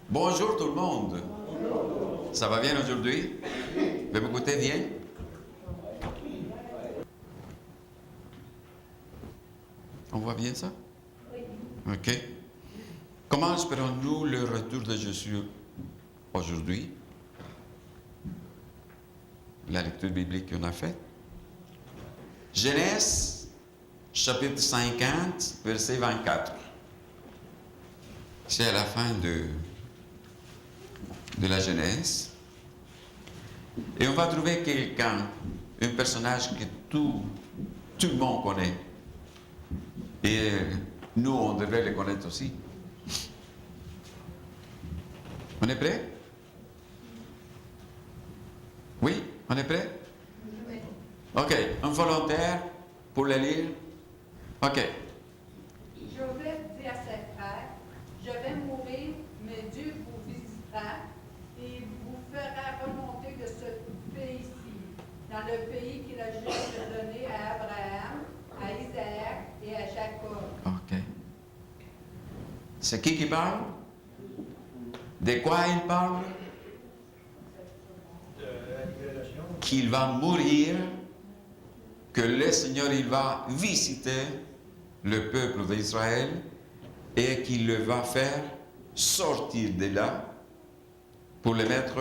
Bonjour tout le monde. Ça va bien aujourd'hui? Vous m'écoutez bien? On voit bien ça? Oui. OK. Comment espérons-nous le retour de Jésus aujourd'hui? La lecture biblique qu'on a faite. Genèse, chapitre 50, verset 24. C'est à la fin de la Genèse. Et on va trouver quelqu'un, un personnage que tout le monde connaît. Et nous, on devrait le connaître aussi. On est prêt? Oui? On est prêt? Oui. OK. Un volontaire pour le lire? OK. Joseph dit à ses frères, je vais mourir, mais Dieu vous visitera et vous fera remonter de ce pays-ci, dans le pays qu'il a juste donné à Abraham, à Isaac et à Jacob. OK. C'est qui parle? De quoi il parle? Qu'il va mourir, que le Seigneur il va visiter le peuple d'Israël et qu'il le va faire sortir de là pour le mettre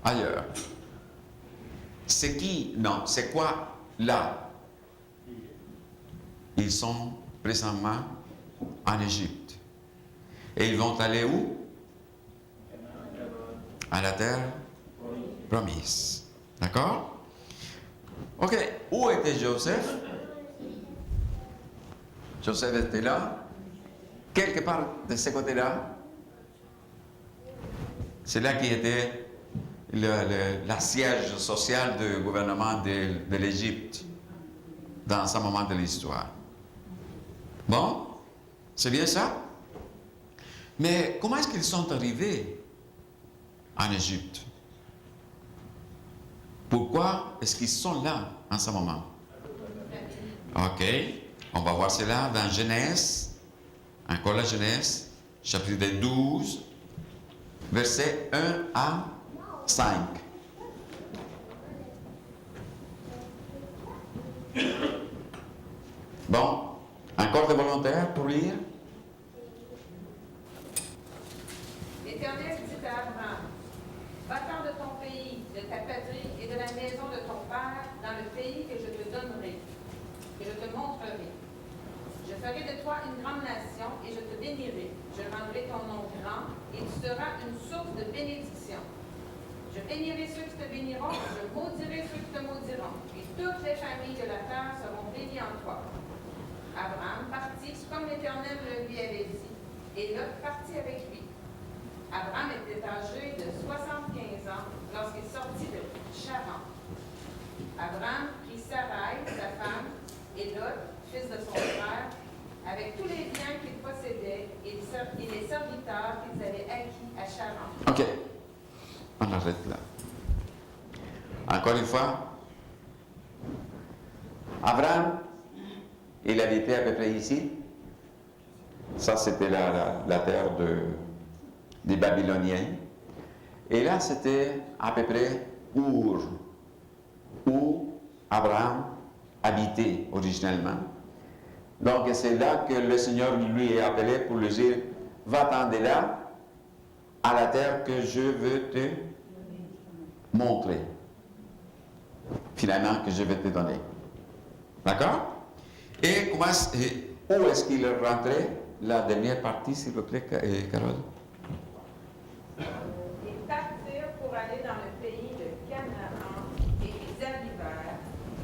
ailleurs. C'est qui? Non, c'est quoi là? Ils sont présentement en Égypte. Et ils vont aller où? À la terre promise. D'accord? OK. Où était Joseph? Joseph était là. Quelque part de ce côté-là. C'est là qui était la siège social du gouvernement de l'Égypte. dans ce moment de l'histoire. Bon, c'est bien ça? Mais comment est-ce qu'ils sont arrivés en Égypte? Pourquoi est-ce qu'ils sont là en ce moment? Ok, on va voir cela dans Genèse, encore la Genèse, chapitre 12, versets 1 à 5. Bon, encore des volontaires pour lire? L'Éternel dit à Abraham, va-t'en de ton pays, de ta patrie et de la maison de ton père dans le pays que je te donnerai, que je te montrerai. Je ferai de toi une grande nation et je te bénirai. Je rendrai ton nom grand et tu seras une source de bénédiction. Je bénirai ceux qui te béniront, je maudirai ceux qui te maudiront, et toutes les familles de la terre seront bénies en toi. Abraham partit comme l'Éternel le lui avait dit, et Lot partit avec lui. Abraham était âgé de 75 ans lorsqu'il sortit de Charan. Abraham prit Sarai, sa femme, et Lot, fils de son frère, avec tous les biens qu'il possédait et les serviteurs qu'ils avaient acquis à Charan. Ok, on arrête là. Encore une fois, Abraham, il habitait à peu près ici. Ça, c'était la terre des Babyloniens. Et là, c'était à peu près Our, où Abraham habitait originellement. Donc, c'est là que le Seigneur lui a appelé pour lui dire, va-t'en de là à la terre que je veux te montrer. Finalement, que je vais te donner. D'accord? Et où est-ce qu'il est rentré? La dernière partie, s'il vous plaît, Carole. Ils partirent pour aller dans le pays de Canaan et ils arrivèrent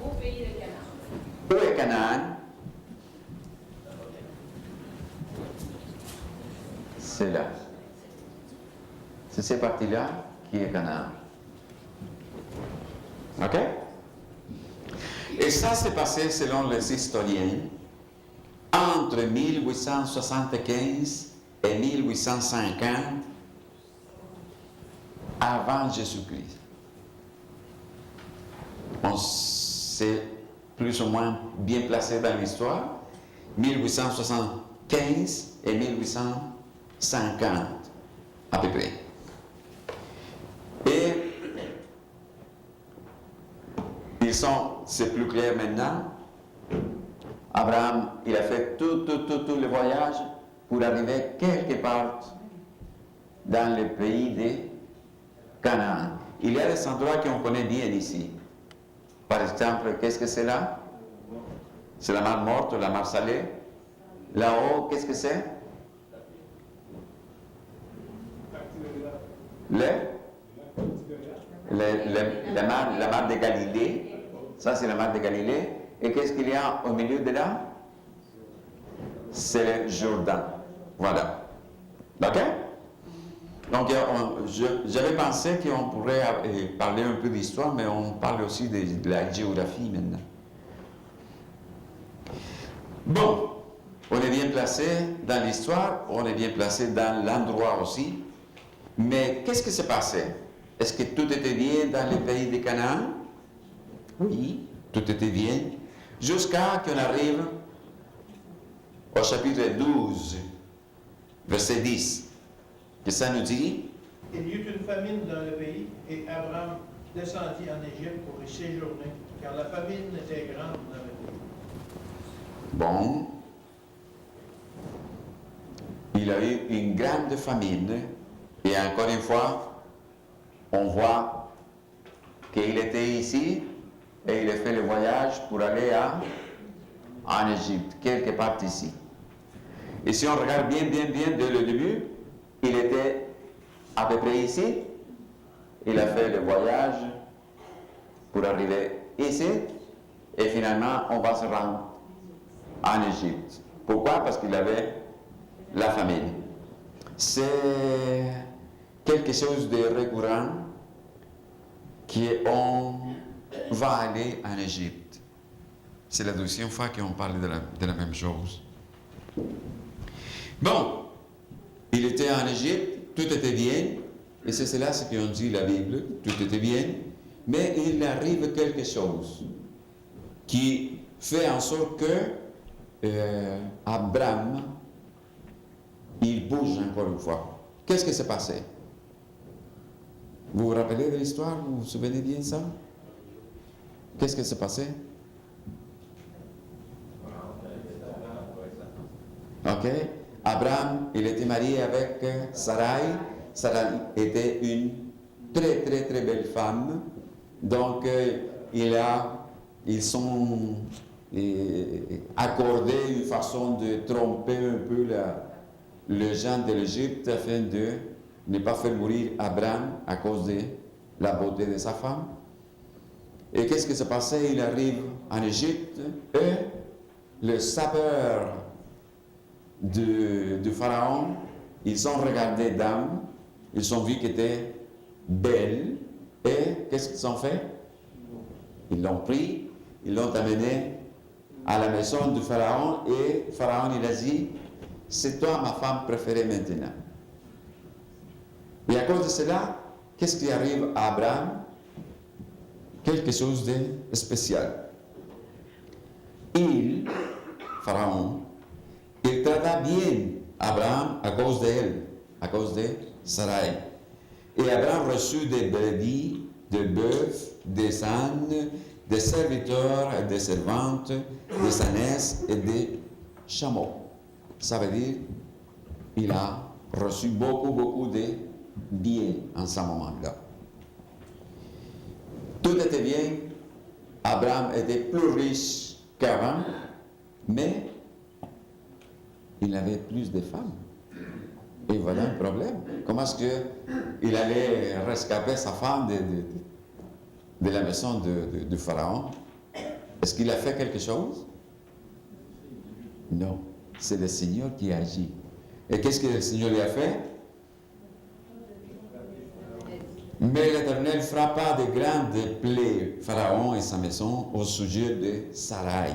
au pays de Canaan. Où est Canaan? C'est là. C'est cette partie-là qui est Canaan. OK? Et ça s'est passé, selon les historiens, entre 1875 et 1850 avant Jésus-Christ. On s'est plus ou moins bien placé dans l'histoire, 1875 et 1850 à peu près. Et c'est plus clair maintenant. Abraham, il a fait tout le voyage pour arriver quelque part dans le pays de Canaan. Il y a des endroits qu'on connaît bien ici. Par exemple, qu'est-ce que c'est là? C'est la mer Morte, la mer Salée. Là-haut, qu'est-ce que c'est? La mer de Galilée. Ça, c'est la mer de Galilée. Et qu'est-ce qu'il y a au milieu de là? C'est le Jourdain. Voilà. D'accord? Donc, j'avais pensé qu'on pourrait parler un peu d'histoire, mais on parle aussi de la géographie maintenant. Bon, on est bien placé dans l'histoire, on est bien placé dans l'endroit aussi. Mais qu'est-ce qui s'est passé? Est-ce que tout était bien dans le pays de Canaan? Oui, tout était bien. Jusqu'à qu'on arrive au chapitre 12, verset 10. Que ça nous dit? Il y eut une famine dans le pays, et Abraham descendit en Égypte pour y séjourner, car la famine était grande dans le pays. Bon. Il a eu une grande famine, et encore une fois, on voit qu'il était ici, et il a fait le voyage pour aller en Égypte, quelque part ici. Et si on regarde bien dès le début, il était à peu près ici. Il a fait le voyage pour arriver ici. Et finalement, on va se rendre en Égypte. Pourquoi? Parce qu'il avait la famine. C'est quelque chose de récurrent qu'on va aller en Égypte. C'est la deuxième fois qu'on parle de la même chose. Bon, il était en Égypte, tout était bien, et c'est cela ce qu'on dit la Bible, tout était bien, mais il arrive quelque chose qui fait en sorte que Abraham, il bouge encore une fois. Qu'est-ce qui s'est passé? Vous vous rappelez de l'histoire? Vous vous souvenez bien de ça? Qu'est-ce qui s'est passé? Ok. Abraham, il était marié avec Sarai. Sarai était une très très très belle femme. Donc, ils sont accordé une façon de tromper un peu les gens de l'Égypte afin de ne pas faire mourir Abraham à cause de la beauté de sa femme. Et qu'est-ce qui s'est passé? Il arrive en Égypte et le sapeur du Pharaon, ils ont regardé Dame, ils ont vu qu'elle était belle et qu'est-ce qu'ils ont fait? Ils l'ont pris, ils l'ont amené à la maison du Pharaon et Pharaon il a dit, c'est toi ma femme préférée maintenant. Et à cause de cela, qu'est-ce qui arrive à Abraham? Quelque chose de spécial. Pharaon, il traita bien Abraham à cause d'elle, à cause de Sarai. Et Abraham reçut des brebis, des bœufs, des ânes, des serviteurs et des servantes, des ânesses et des chameaux. Ça veut dire qu'il a reçu beaucoup de biens en ce moment-là. Tout était bien. Abraham était plus riche qu'avant, mais il avait plus de femmes. Et voilà un problème. Comment est-ce qu'il allait rescaper sa femme de la maison du Pharaon? Est-ce qu'il a fait quelque chose? Non. C'est le Seigneur qui agit. Et qu'est-ce que le Seigneur lui a fait? Mais l'Éternel frappa de grandes plaies Pharaon et sa maison au sujet de Sarai,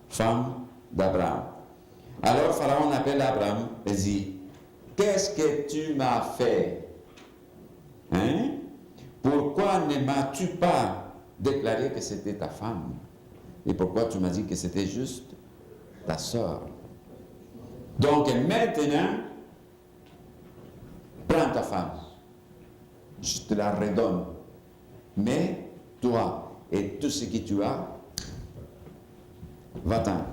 femme d'Abraham. Alors Pharaon appelle Abraham et dit, qu'est-ce que tu m'as fait? Hein? Pourquoi ne m'as-tu pas déclaré que c'était ta femme? Et pourquoi tu m'as dit que c'était juste ta sœur? Donc maintenant, prends ta femme. Je te la redonne. Mais toi et tout ce que tu as, va-t'en.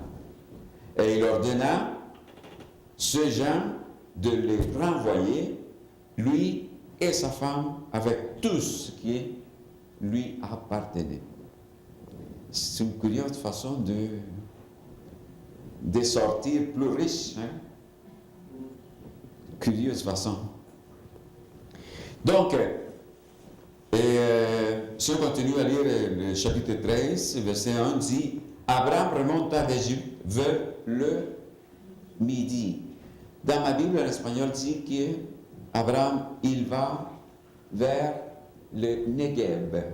Et il ordonna ces gens de les renvoyer, lui et sa femme, avec tout ce qui lui appartenait. C'est une curieuse façon de sortir plus riche. Hein? Curieuse façon. Donc, si on continue à lire le chapitre 13, verset 1 dit, Abraham remonta d'Égypte vers le midi. Dans ma Bible, l'espagnol dit qu'Abraham, il va vers le Negev.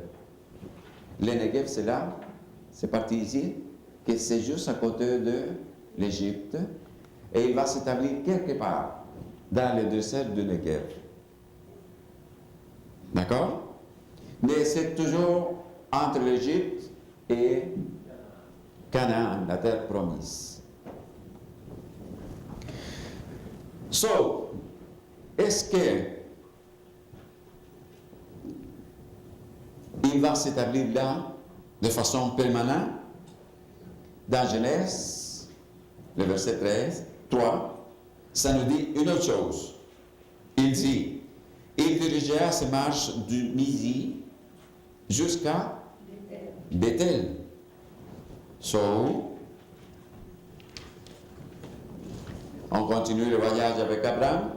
Le Negev, c'est là, c'est parti ici, que c'est juste à côté de l'Égypte, et il va s'établir quelque part dans le désert du Negev. D'accord? Mais c'est toujours entre l'Égypte et Canaan, la terre promise. So, est-ce que il va s'établir là de façon permanente? Dans Genèse, le verset 3, ça nous dit une autre chose. Il dit, il dirigea ses marches du midi jusqu'à Bethel. So, on continue le voyage avec Abraham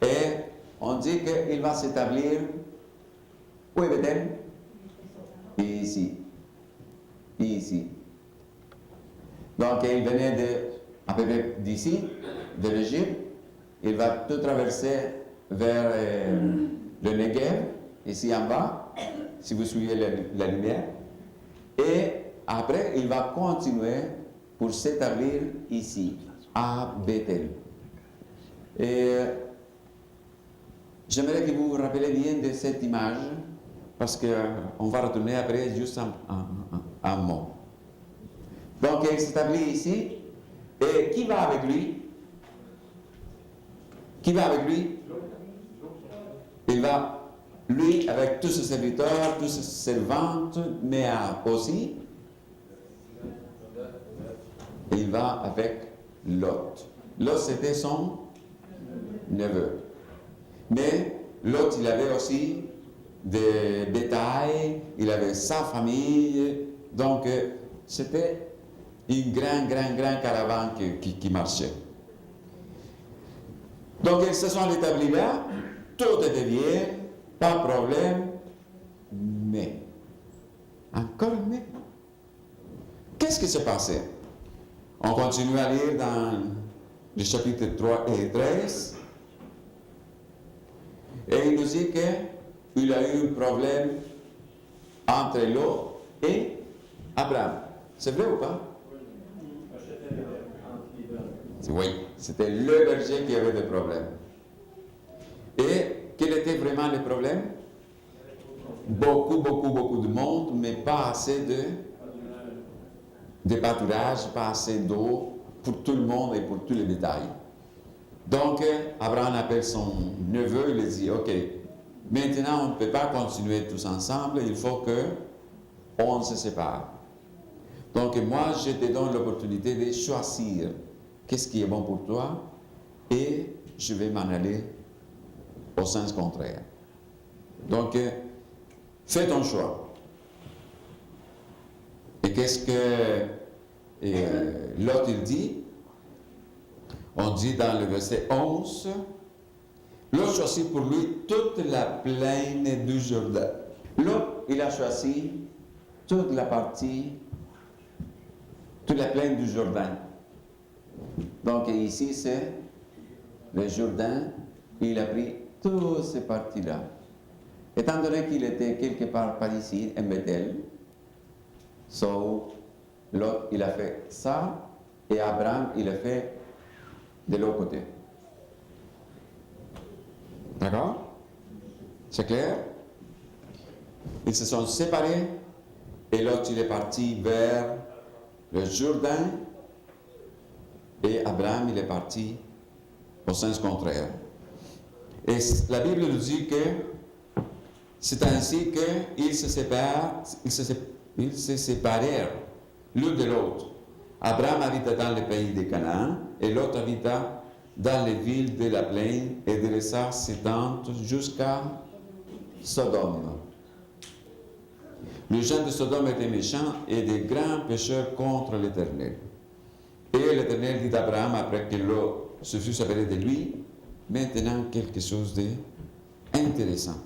et on dit qu'il va s'établir où est Bethel? Ici. Ici. Donc, il venait à peu près d'ici, de l'Égypte. Il va tout traverser vers le Negev, ici en bas, si vous suivez la lumière. Et après, il va continuer pour s'établir ici, à Bethel. Et j'aimerais que vous vous rappeliez bien de cette image, parce qu'on va retourner après juste un mot. Donc, il s'établit ici, et qui va avec lui? Qui va avec lui? Il va, lui, avec tous ses serviteurs, toutes ses servantes, mais aussi, il va avec Lot. Lot, c'était son neveu. Mais Lot, il avait aussi des bétails, il avait sa famille, donc c'était une grande caravane qui marchait. Donc ils se sont établis là, tout était bien, pas de problème, mais, encore mais, qu'est-ce qui s'est passé? On continue à lire dans le chapitre 3 et 13, et il nous dit qu'il a eu un problème entre Lot et Abraham. C'est vrai ou pas? Oui, c'était le berger qui avait des problèmes. Et quel était vraiment le problème? Beaucoup de monde, mais pas assez de pâturage, pas assez d'eau pour tout le monde et pour tous les bétails. Donc, Abraham appelle son neveu, il lui dit, ok, maintenant on ne peut pas continuer tous ensemble, il faut qu'on se sépare. Donc, moi, je te donne l'opportunité de choisir qu'est-ce qui est bon pour toi et je vais m'en aller au sens contraire. Donc, fais ton choix. Et qu'est-ce que Lot il dit? On dit dans le verset 11, Lot choisit pour lui toute la plaine du Jourdain. Lot, il a choisi toute la plaine du Jourdain. Donc ici, c'est le Jourdain, il a pris toutes ces parties-là. Étant donné qu'il était quelque part par ici, à Bethel, Lot, il a fait ça, et Abraham, il a fait de l'autre côté. D'accord? C'est clair? Ils se sont séparés, et Lot, il est parti vers le Jourdain, et Abraham, il est parti au sens contraire. Et la Bible nous dit que c'est ainsi qu'ils se séparèrent l'un de l'autre. Abraham habita dans le pays de Canaan et Lot habita dans les villes de la plaine et dressa ses tentes jusqu'à Sodome. Les gens de Sodome étaient méchants et des grands pécheurs contre l'Éternel. Et l'Éternel dit à Abraham, après que Lot se fut séparé de lui, maintenant quelque chose d'intéressant.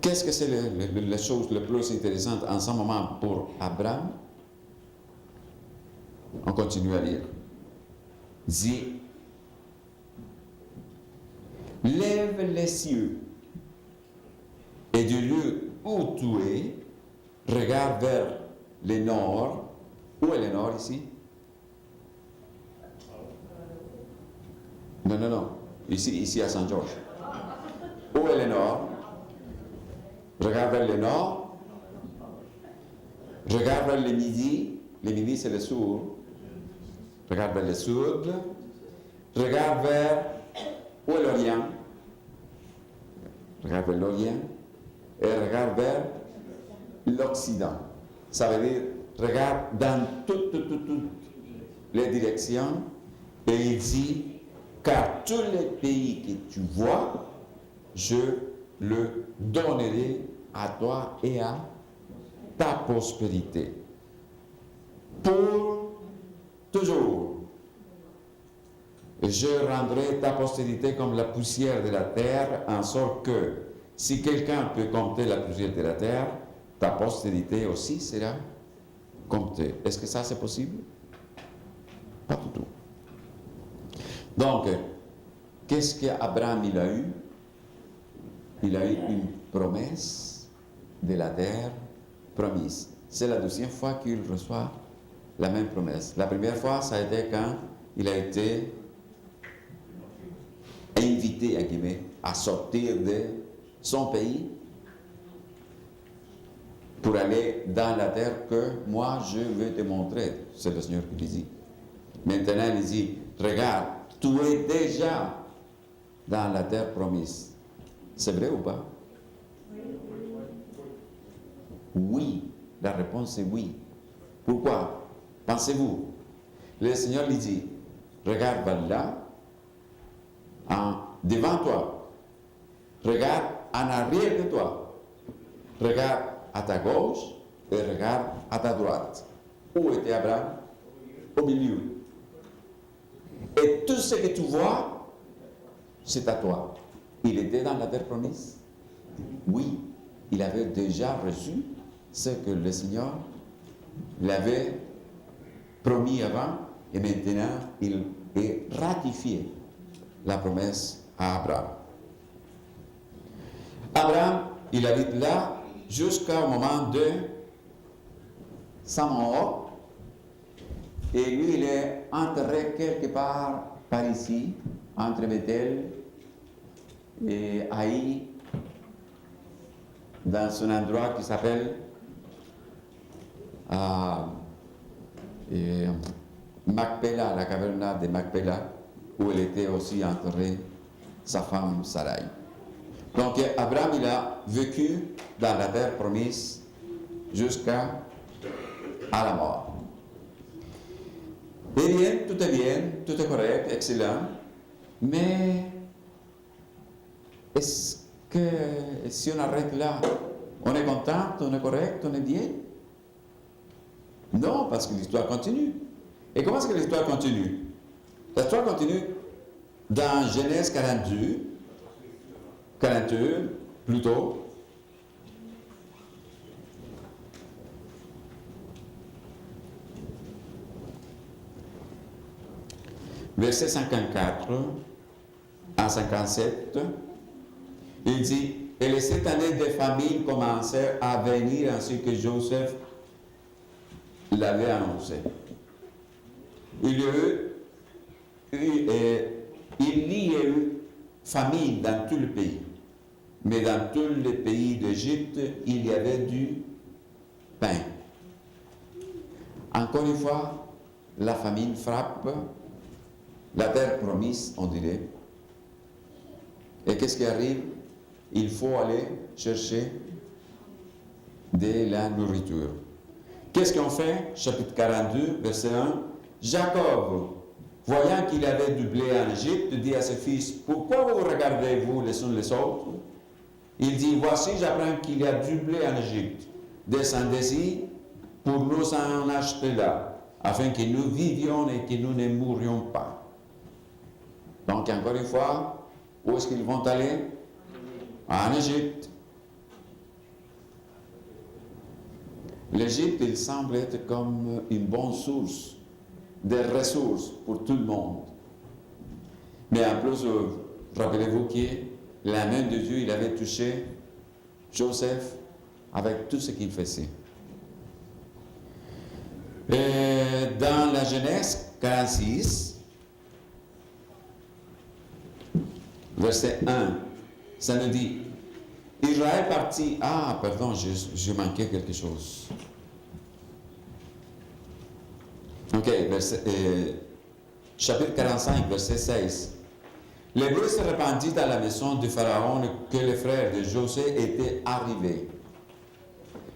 Qu'est-ce que c'est la chose la plus intéressante en ce moment pour Abraham? On continue à lire. Dis, lève les cieux et du lieu où tu es, regarde vers le nord. Où est le nord ici? Non. Ici à Saint-Georges. Où est le nord? Regarde vers le nord. Regarde vers le midi. Le midi, c'est le sud. Regarde vers le sud. Regarde vers... Où est l'Orient? Regarde vers l'Orient. Et regarde vers l'Occident. Ça veut dire, regarde dans toutes les directions. Et il dit, car tous les pays que tu vois, je le donnerai à toi et à ta prospérité. Pour toujours. Je rendrai ta postérité comme la poussière de la terre, en sorte que si quelqu'un peut compter la poussière de la terre, ta postérité aussi sera comptée. Est-ce que ça c'est possible? Pas du tout. Donc, qu'est-ce qu'Abraham il a eu? Il a eu une promesse de la terre promise. C'est la deuxième fois qu'il reçoit la même promesse. La première fois, ça a été quand il a été invité, à guillemets, à sortir de son pays pour aller dans la terre que moi je veux te montrer. C'est le Seigneur qui lui dit. Maintenant, il dit, regarde, tu es déjà dans la terre promise. C'est vrai ou pas? Oui. La réponse est oui. Pourquoi? Pensez-vous? Le Seigneur lui dit, regarde vers là, devant toi. Regarde en arrière de toi. Regarde à ta gauche et regarde à ta droite. Où était Abraham? Au milieu. Et tout ce que tu vois, c'est à toi. Il était dans la terre promise? Oui, il avait déjà reçu ce que le Seigneur l'avait promis avant, et maintenant il est ratifié la promesse à Abraham. Abraham, il habite là jusqu'au moment de sa mort, et lui il est enterré quelque part par ici, entre Bethel et Haï, dans un endroit qui s'appelle Macpéla, la caverne de Macpéla, où elle était aussi enterrée, sa femme Sarai. Donc Abraham, il a vécu dans la terre promise jusqu'à la mort. Et bien, tout est correct, excellent, mais est-ce que si on arrête là, on est content, on est correct, on est bien? Non, parce que l'histoire continue. Et comment est-ce que l'histoire continue? L'histoire continue dans Genèse 42 plutôt. Verset 54 à 57, il dit, et les 7 années de famine commencèrent à venir ainsi que Joseph l'avait annoncé. Il y a eu famine dans tout le pays. Mais dans tout le pays d'Égypte, il y avait du pain. Encore une fois, la famine frappe la terre promise, on dirait. Et qu'est-ce qui arrive? Il faut aller chercher de la nourriture. Qu'est-ce qu'on fait? Chapitre 42, verset 1. Jacob, voyant qu'il avait du blé en Égypte, dit à ses fils, pourquoi vous regardez vous les uns les autres? Il dit, voici, j'apprends qu'il y a du blé en Égypte. Descendez-y pour nous en acheter là, afin que nous vivions et que nous ne mourions pas. Donc, encore une fois, où est-ce qu'ils vont aller? En Égypte. L'Égypte, il semble être comme une bonne source de ressources pour tout le monde. Mais en plus, rappelez-vous que la main de Dieu, il avait touché Joseph avec tout ce qu'il faisait. Et dans la Genèse 46, verset 1, ça nous dit, Israël partit... Ah, pardon, je manquais quelque chose. Ok, chapitre 45, verset 16. Les bruits se répandit à la maison du Pharaon que les frères de Joseph étaient arrivés.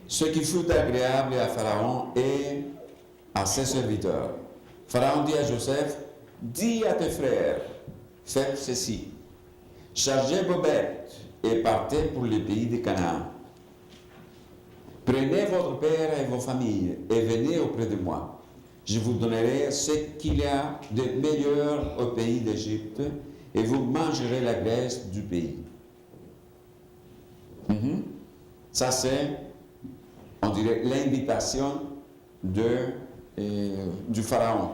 Ce qui fut agréable à Pharaon et à ses serviteurs. Pharaon dit à Joseph, dis à tes frères, faites ceci. Chargez vos bêtes et partez pour le pays de Canaan. Prenez votre père et vos familles et venez auprès de moi. Je vous donnerai ce qu'il y a de meilleur au pays d'Égypte et vous mangerez la graisse du pays. Ça c'est, on dirait, l'invitation du Pharaon.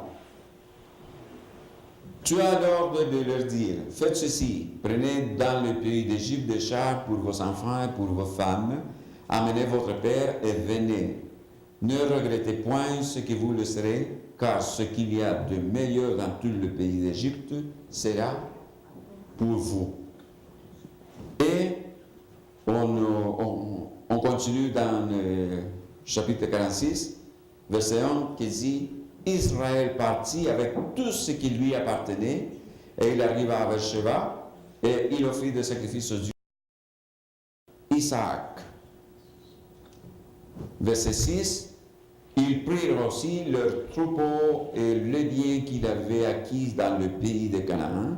Tu as l'ordre de leur dire, faites ceci, prenez dans le pays d'Égypte des chars pour vos enfants et pour vos femmes, amenez votre père et venez. Ne regrettez point ce que vous le serez, car ce qu'il y a de meilleur dans tout le pays d'Égypte sera pour vous. Et on continue dans le chapitre 46, verset 1, qui dit « Israël partit avec tout ce qui lui appartenait, et il arriva à Beersheba, et il offrit des sacrifices aux dieux. Isaac. » Verset 6, « Ils prirent aussi leurs troupeaux et les biens qu'il avait acquis dans le pays de Canaan,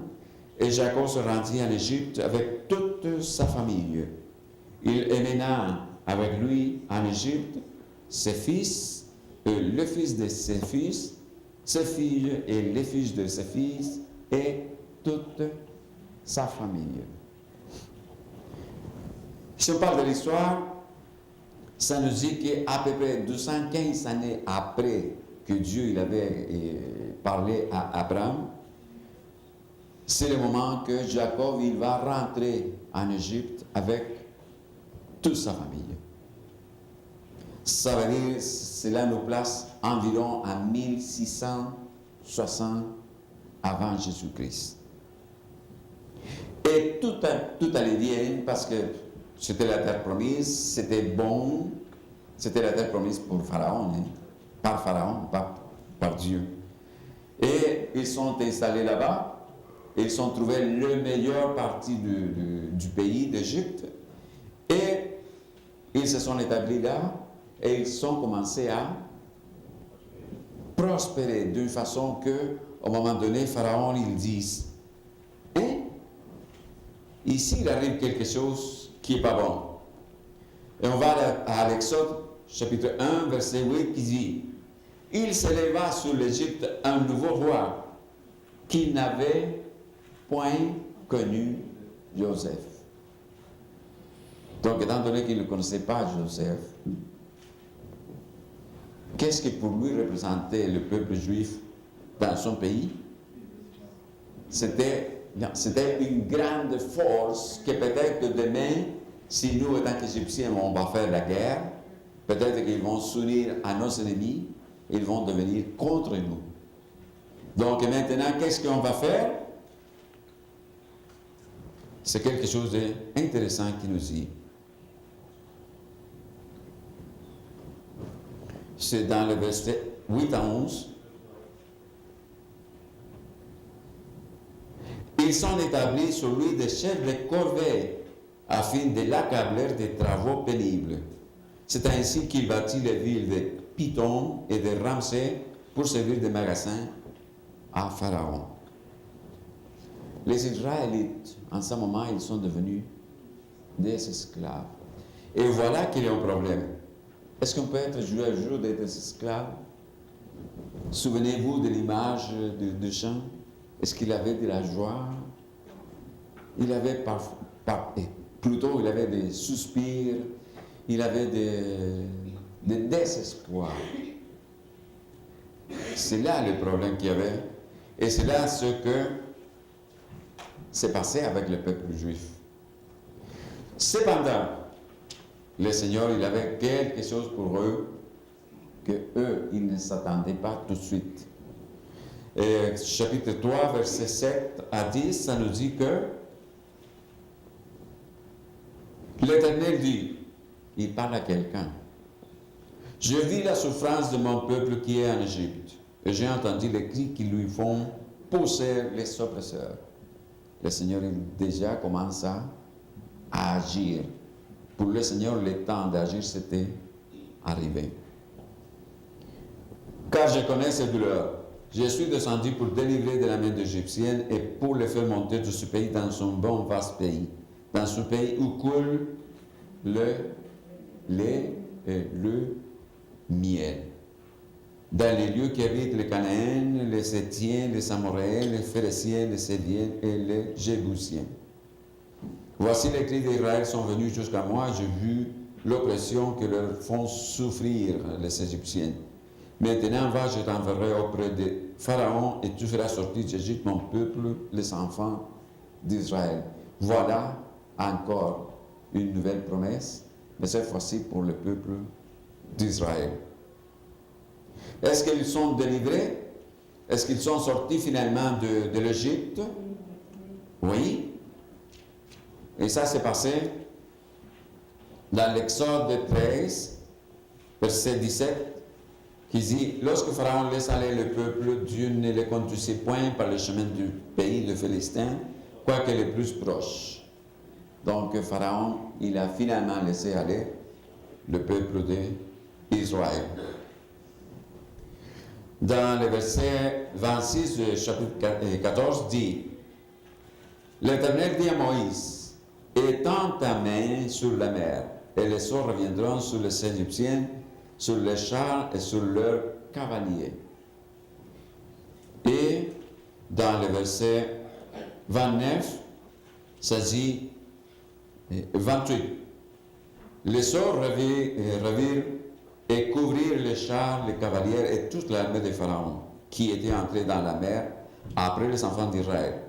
et Jacob se rendit en Égypte avec toute sa famille. Il emmena avec lui en Égypte ses fils, et le fils de ses fils, ses filles et les fils de ses fils, et toute sa famille. » Si on parle de l'histoire, ça nous dit qu'à peu près 215 années après que Dieu il avait parlé à Abraham, c'est le moment que Jacob il va rentrer en Égypte avec toute sa famille. Ça veut dire, cela nous place environ à 1660 avant Jésus-Christ. Et tout allait bien parce que c'était la terre promise, c'était bon, c'était la terre promise pour Pharaon, hein, par Pharaon, pas par Dieu. Et ils sont installés là-bas, ils ont trouvé le meilleur parti du pays d'Égypte, et ils se sont établis là, et ils ont commencé à prospérer d'une façon que, au moment donné, Pharaon, ils disent, hein, ici il arrive quelque chose qui n'est pas bon. Et on va à l'Exode, chapitre 1, verset 8, qui dit « Il s'éleva sur l'Égypte un nouveau roi qui n'avait point connu Joseph. » Donc, étant donné qu'il ne connaissait pas Joseph, qu'est-ce que pour lui représentait le peuple juif dans son pays? C'était une grande force que peut-être que demain, si nous, en tant qu'Égyptiens, on va faire la guerre, peut-être qu'ils vont s'unir à nos ennemis, ils vont devenir contre nous. Donc maintenant, qu'est-ce qu'on va faire? C'est quelque chose d'intéressant qui nous dit. C'est dans le verset 8 à 11. Ils sont établis sur lui des chefs de corvée afin de l'accabler des travaux pénibles. C'est ainsi qu'il bâtit les villes de Python et de Ramsès pour servir de magasins à Pharaon. Les Israélites, en ce moment, ils sont devenus des esclaves. Et voilà qu'il y a un problème. Est-ce qu'on peut être jour à jour d'être esclave? Souvenez-vous de l'image de Jean. Est-ce qu'il avait de la joie? Il avait plutôt il avait des soupirs, il avait des désespoirs. C'est là le problème qu'il y avait. Et c'est là ce que s'est passé avec le peuple juif. Cependant, le Seigneur, il avait quelque chose pour eux que eux, ils ne s'attendaient pas tout de suite. Et chapitre 3, verset 7 à 10, ça nous dit que l'Éternel dit, il parle à quelqu'un, « Je vis la souffrance de mon peuple qui est en Égypte, et j'ai entendu les cris qui lui font pousser les oppresseurs. » Le Seigneur il déjà commence à agir. Pour le Seigneur, le temps d'agir, c'était arrivé. « Car je connais ces douleurs. Je suis descendu pour délivrer de la main d'Égyptienne et pour les faire monter de ce pays dans son bon vaste pays, dans ce pays où coule le lait et le miel, dans les lieux qui habitent les Cananéens, les Héthiens, les Amoréens, les Phéréciens, les Séviens et les Jébusiens. Voici les cris d'Israël sont venus jusqu'à moi, j'ai vu l'oppression que leur font souffrir les Égyptiens. Maintenant, va, je t'enverrai auprès de Pharaon et tu feras sortir d'Égypte mon peuple, les enfants d'Israël. Voilà encore une nouvelle promesse mais cette fois-ci pour le peuple d'Israël. Est-ce qu'ils sont délivrés? Est-ce qu'ils sont sortis finalement de l'Égypte? Oui. Et ça s'est passé dans l'Exode 13, verset 17, qui dit « Lorsque Pharaon laisse aller le peuple, Dieu ne les conduisait point par le chemin du pays de Philistins, quoique les plus proches. » Donc Pharaon, il a finalement laissé aller le peuple d'Israël. Dans le verset 26 du chapitre 14, dit « L'Éternel dit à Moïse, étends ta main sur la mer, et les sorts reviendront sur les Égyptiens, sur les chars et sur leurs cavaliers. » Et dans le verset 29, ça dit 28. Les sorts revirent et couvrirent les chars, les cavaliers et toute l'armée de Pharaon, qui était entrée dans la mer après les enfants d'Israël.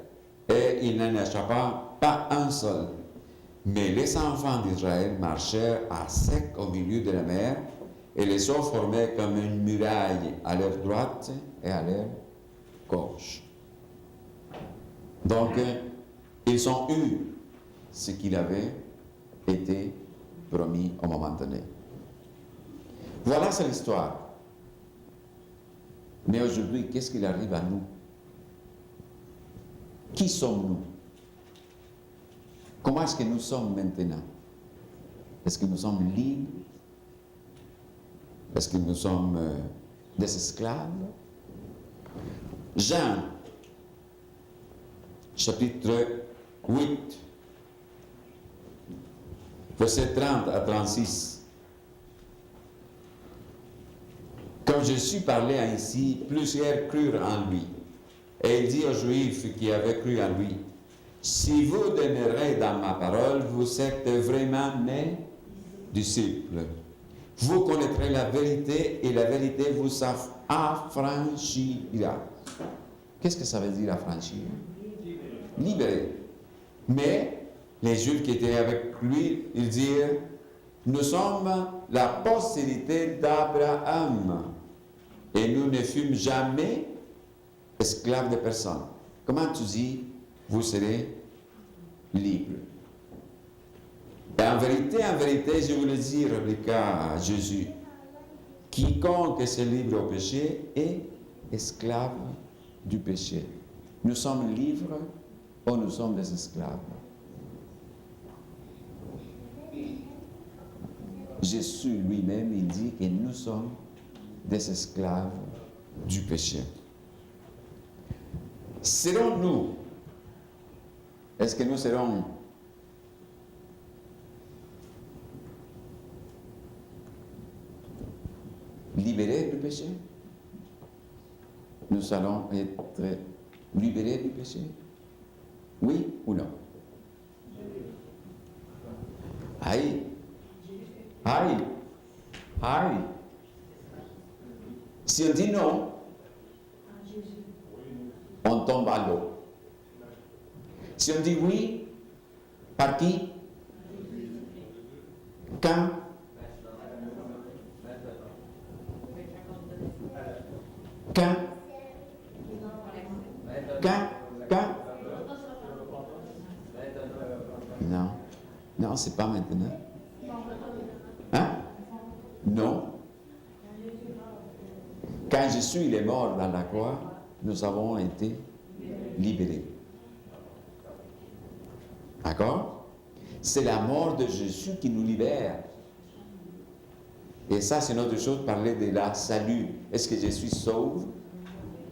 Et il n'en échappa pas un seul. Mais les enfants d'Israël marchèrent à sec au milieu de la mer, et les eaux formaient comme une muraille à leur droite et à leur gauche. Donc, ils ont eu ce qu'il avait été promis au moment donné. Voilà, c'est l'histoire. Mais aujourd'hui, qu'est-ce qu'il arrive à nous? Qui sommes-nous? Comment est-ce que nous sommes maintenant? Est-ce que nous sommes libres? Est-ce que nous sommes des esclaves? Jean, chapitre 8, verset 30 à 36. Quand Jésus parlait ainsi, plusieurs crurent en lui. Et il dit aux Juifs qui avaient cru en lui, « Si vous demeurez dans ma parole, vous êtes vraiment mes disciples. Vous connaîtrez la vérité et la vérité vous affranchira. » Qu'est-ce que ça veut dire affranchir? Libérer. Mais les Juifs qui étaient avec lui, ils dirent, « Nous sommes la postérité d'Abraham et nous ne fûmes jamais esclaves de personne. » Comment tu dis, vous serez libres? Et en vérité, je vous le dis, répliqua Jésus, quiconque se livre au péché est esclave du péché. Nous sommes libres ou nous sommes des esclaves? Jésus lui-même, il dit que nous sommes des esclaves du péché. Serons-nous, est-ce que nous serons libérés du péché? Nous allons être libérés du péché? Oui ou non? Aïe! Aïe! Aïe! Si on dit non, on tombe à l'eau. Si on dit oui, par qui? Quand? Quand? Quand? Non. Non, c'est pas maintenant. Hein? Non. Quand Jésus est mort dans la croix, nous avons été libérés. D'accord? C'est la mort de Jésus qui nous libère. Et ça, c'est une autre chose, parler de la salut. Est-ce que je suis sauve?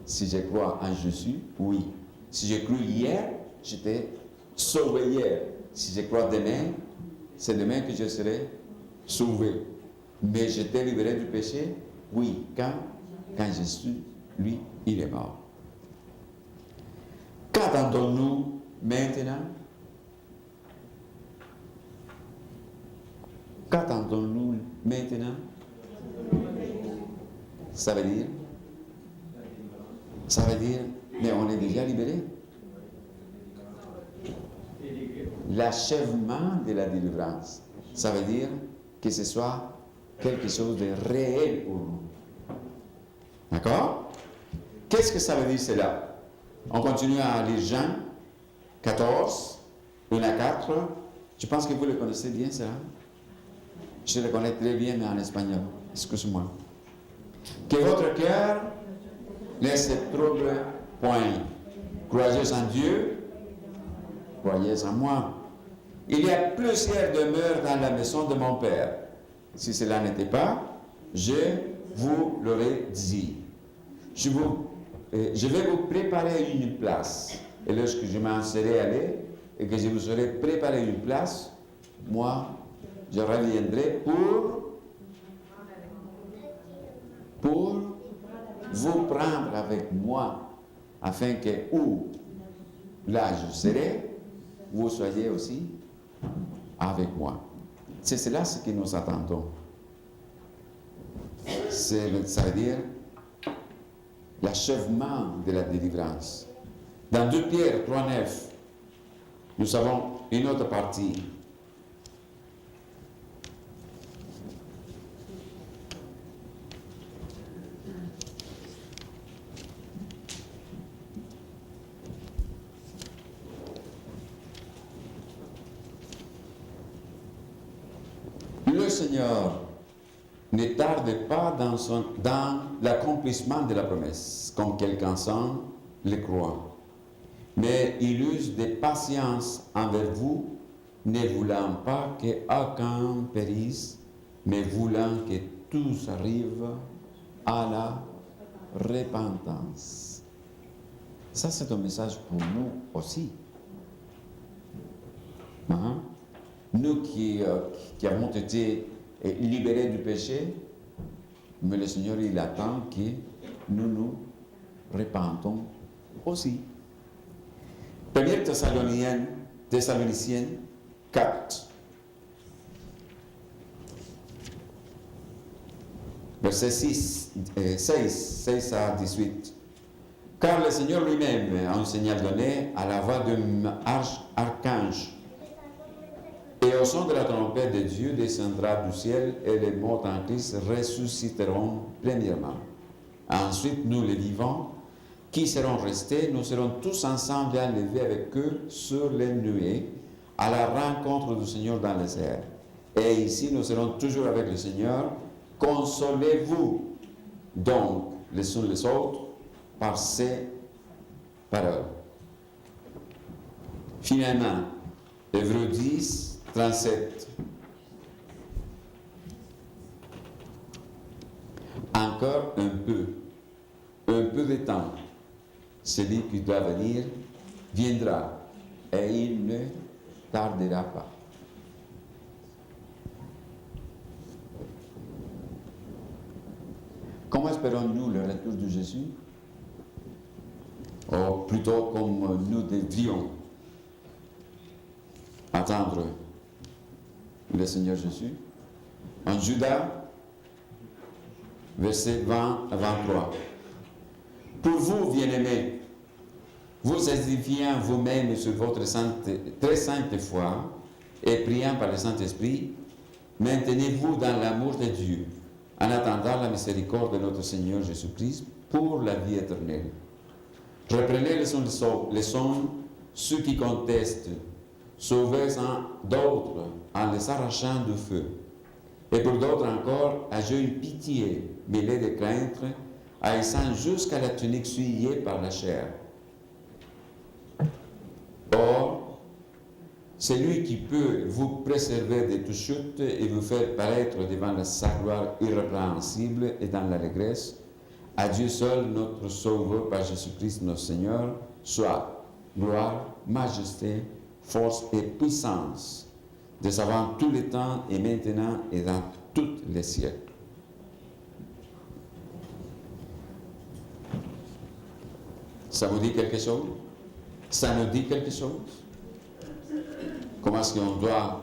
Si je crois en Jésus, oui. Si j'ai cru hier, j'étais sauvé hier. Si je crois demain, c'est demain que je serai sauvé. Mais j'étais libéré du péché? Oui. Quand Jésus, lui, il est mort. Qu'attendons-nous maintenant? Qu'attendons-nous maintenant? Ça veut dire, mais on est déjà libéré. L'achèvement de la délivrance. Ça veut dire que ce soit quelque chose de réel pour nous. D'accord? Qu'est-ce que ça veut dire cela? On continue à lire Jean 14, 1 à 4. Je pense que vous le connaissez bien, cela. Je le connais très bien, mais en espagnol. Excuse-moi. Que votre cœur ne se trouble point. Croyez en Dieu, croyez en moi. Il y a plusieurs demeures dans la maison de mon Père. Si cela n'était pas, je vous l'aurais dit. Je vais vous préparer une place. Et lorsque je m'en serai allé et que je vous aurai préparé une place, moi, je reviendrai pour vous prendre avec moi, afin que où là je serai, vous soyez aussi avec moi. C'est cela ce que nous attendons. Ça veut dire l'achèvement de la délivrance. Dans 2 Pierre 3,9, nous avons une autre partie. Le Seigneur ne tarde pas dans l'accomplissement de la promesse, comme quelqu'un sans le croit. Mais il use de patience envers vous, ne voulant pas qu'aucun périsse, mais voulant que tous arrivent à la repentance. Ça, c'est un message pour nous aussi. Hein? Nous qui avons été libérés du péché, mais le Seigneur, il attend que nous nous repentons aussi. 1 Thessaloniciens 4, verset 16 à 18. Car le Seigneur lui-même a un signal donné à la voix d'un archange. Et au son de la trompette de Dieu descendra du ciel et les morts en Christ ressusciteront premièrement. Ensuite, nous les vivants, qui seront restés, nous serons tous ensemble enlevés avec eux sur les nuées à la rencontre du Seigneur dans les airs. Et ici, nous serons toujours avec le Seigneur. Consolez-vous donc les uns les autres par ces paroles. Finalement, Hébreux 10, 37. Encore un peu de temps. Celui qui doit venir viendra et il ne tardera pas. Comment espérons-nous le retour de Jésus? Ou plutôt comme nous devrions attendre le Seigneur Jésus. En Judas, verset 20 à 23. Pour vous, bien-aimés, vous édifiant vous-même sur votre très sainte foi et priant par le Saint-Esprit, maintenez-vous dans l'amour de Dieu, en attendant la miséricorde de notre Seigneur Jésus-Christ pour la vie éternelle. Reprenez les sons, ceux qui contestent, sauvez d'autres en les arrachant du feu. Et pour d'autres encore, ayez une pitié mêlée de crainte, haïssant jusqu'à la tunique souillée par la chair. Or, c'est lui qui peut vous préserver de toute chute et vous faire paraître devant sa gloire irrépréhensible et dans l'allégresse. À Dieu seul, notre Sauveur, par Jésus-Christ notre Seigneur, soit gloire, majesté, force et puissance, dès avant tous les temps et maintenant et dans tous les siècles. Ça vous dit quelque chose? Ça nous dit quelque chose? Comment est-ce qu'on doit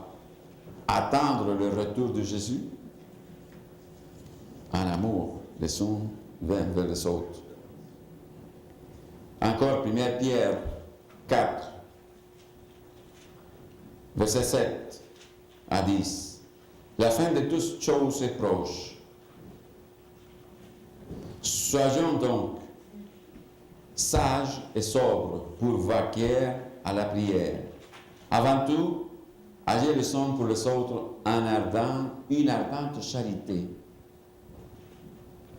attendre le retour de Jésus? En amour, les uns vers les autres. Encore 1 Pierre 4, verset 7 à 10. La fin de toutes choses est proche. Soyons donc sages et sobres pour vaquer à la prière. Avant tout, agir le son pour les autres une ardente charité.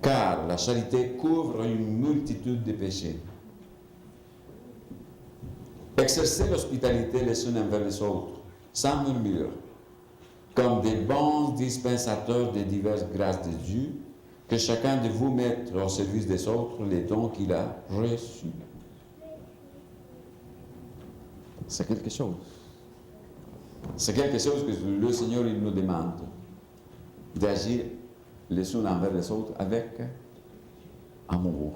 Car la charité couvre une multitude de péchés. Exercez l'hospitalité les uns envers les autres, sans murmure, comme des bons dispensateurs des diverses grâces de Dieu, que chacun de vous mette au service des autres les dons qu'il a reçus. C'est quelque chose. C'est quelque chose que le Seigneur il nous demande, d'agir les uns envers les autres avec amour.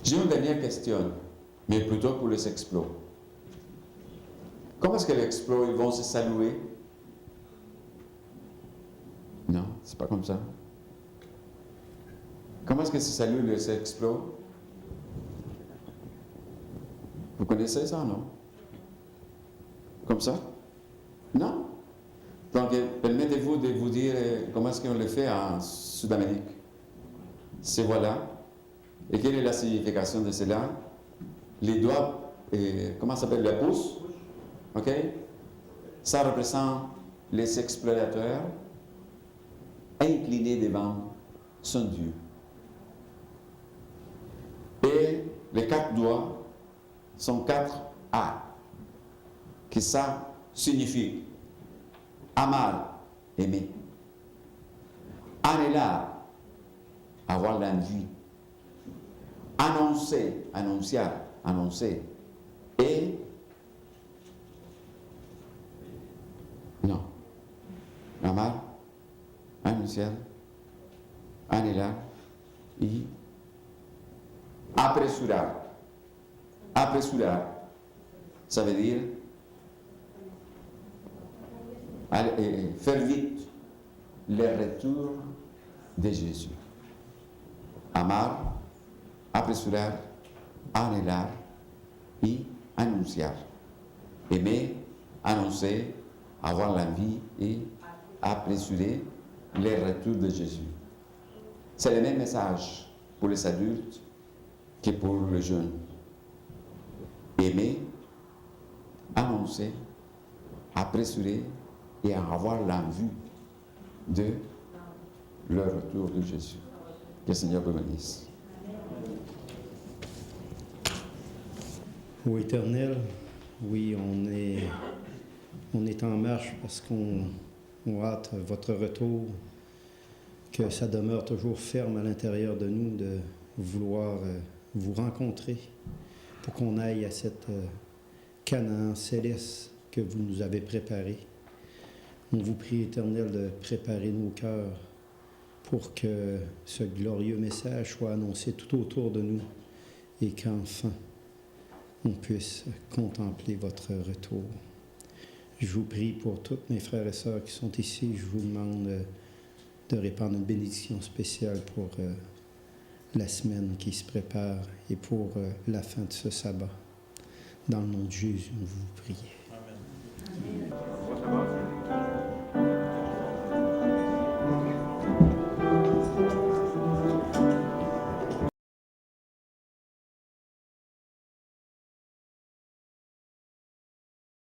J'ai une dernière question, mais plutôt pour les exploits. Comment est-ce que les exploits ils vont se saluer? Non, c'est pas comme ça. Comment est-ce que se saluent les exploits? Vous connaissez ça, non? Comme ça? Non. Donc, permettez-vous de vous dire comment est-ce qu'on le fait en Sud-Amérique. C'est voilà. Et quelle est la signification de cela? Les doigts, comment ça s'appelle? Le pouce. OK? Ça représente les explorateurs inclinés devant son Dieu. Et les 4 doigts sont 4 A. Que ça signifie amar, aimer. Anhelar, avoir l'envie. Annoncer, annoncer. Et non. Amar, annoncer, anhelar et apressurar. Apressurar, ça veut dire faire vite le retour de Jésus. Amar, apressurar, anhelar et annunciar. Aimer, annoncer, avoir l'envie et apressurer le retour de Jésus. C'est le même message pour les adultes que pour les jeunes. Aimer, annoncer, apressurer et avoir l'envie de le retour de Jésus. Que le Seigneur vous bénisse. Ô Éternel, oui, on est en marche parce qu'on hâte votre retour, que ça demeure toujours ferme à l'intérieur de nous de vouloir vous rencontrer pour qu'on aille à cette Canaan céleste que vous nous avez préparée. On vous prie, Éternel, de préparer nos cœurs pour que ce glorieux message soit annoncé tout autour de nous et qu'enfin on puisse contempler votre retour. Je vous prie pour tous mes frères et sœurs qui sont ici. Je vous demande de répandre une bénédiction spéciale pour la semaine qui se prépare et pour la fin de ce sabbat. Dans le nom de Jésus, on vous prie.